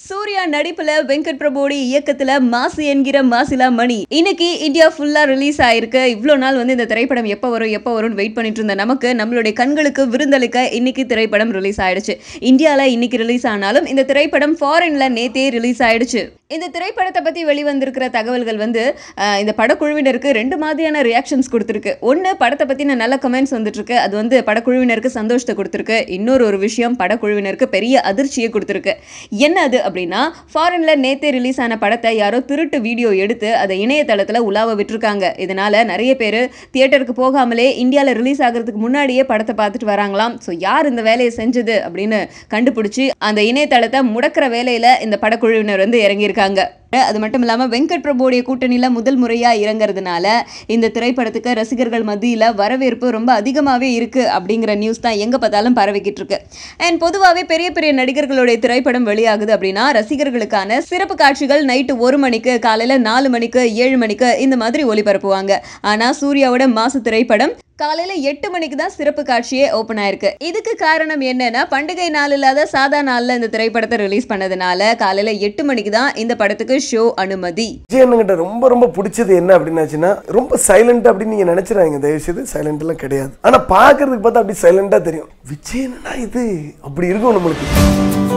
சூர்யா நடிப்புல வெங்கட் பிரபுவோட இயக்கத்துல மாசு என்கிற மாசிலா மணி இன்னைக்கு இந்தியா ஃபுல்லா ரிலீஸ் ஆயிருக்கு. இவ்வளோ நாள் இந்த திரைப்படம் எப்போ வரும்னு வெயிட் பண்ணிட்டு இருந்த நமக்கு நம்மளுடைய கண்களுக்கு விருந்தளிக்க இன்னைக்கு திரைப்படம் ரிலீஸ் ஆயிடுச்சு. இந்தியால இன்னைக்கு ரிலீஸ் ஆனாலும் இந்த திரைப்படம் ஃபாரின்ல நேத்தே ரிலீஸ் ஆயிடுச்சு. இந்த திரைப்படத்தை பத்தி வெளிவந்திருக்கிற தகவல்கள் இந்த படக்குழுவினருக்கு ரெண்டு மாதிரியான ரியாக்ஷன்ஸ் கொடுத்துருக்கு. ஒன்று, படத்தை பத்தின நல்ல கமெண்ட்ஸ் வந்துட்டு இருக்கு. அது படக்குழுவினருக்கு சந்தோஷத்தை கொடுத்துருக்கு. இன்னொரு விஷயம், படக்குழுவினருக்கு பெரிய அதிர்ச்சியை கொடுத்துருக்கு. என்ன அது அப்படின்னா, ஃபாரின்ல நேத்தே ரிலீஸ் ஆன படத்தை யாரோ திருட்டு வீடியோ எடுத்து அதை இணையதளத்தில் உலாவ விட்டுருக்காங்க. இதனால நிறைய பேர் தியேட்டருக்கு போகாமலே இந்தியாவில் ரிலீஸ் ஆகிறதுக்கு முன்னாடியே படத்தை பார்த்துட்டு வராங்களாம். ஸோ யார் இந்த வேலையை செஞ்சது அப்படின்னு கண்டுபிடிச்சி அந்த இணையதளத்தை முடக்கிற வேலையில இந்த படக்குழுவினர் இறங்கியிருக்காங்க. அது மட்டும் இல்லாமல் வெங்கட் பிரபுடைய கூட்டணியில் முதல் முறையாக இறங்குறதுனால இந்த திரைப்படத்துக்கு ரசிகர்கள் மத்தியில் வரவேற்பு ரொம்ப அதிகமாகவே இருக்குது அப்படிங்கிற நியூஸ் தான் எங்கே பார்த்தாலும் பரவிக்கிட்டு இருக்கு. அண்ட் பொதுவாகவே பெரிய பெரிய நடிகர்களுடைய திரைப்படம் வெளியாகுது அப்படின்னா ரசிகர்களுக்கான சிறப்பு காட்சிகள் நைட்டு 1 மணிக்கு, காலையில் 4 மணிக்கு, 7 மணிக்கு இந்த மாதிரி ஒளிபரப்புவாங்க. ஆனால் சூர்யாவோட மாசு திரைப்படம் காலையில 8 மணிக்கு தான் சிறப்பு காட்சியே ஓபன் ஆயிருக்கு. இதுக்கு காரணம் என்னன்னா, பண்டிகை நாள் இல்லாத சாதா நாள்ல இந்த திரைப்படத்தை ரிலீஸ் பண்ணதுனால காலையில 8 மணிக்கு தான் இந்த படத்துக்கு ஷோ அனுமதி. விஜயண்ணங்கிட்ட ரொம்ப ரொம்ப பிடிச்சது என்ன அப்படின்னாச்சுன்னா, ரொம்ப சைலண்ட் அப்படின்னு நீங்க நினைச்சிடாதீங்க. தயவு செய்து சைலண்ட் எல்லாம் கிடையாது. ஆனா பாக்குறதுக்கு பார்த்தா அப்படி சைலண்டா தெரியும். விஜயண்ணா இது அப்படி இருக்கும் நம்மளுக்கு.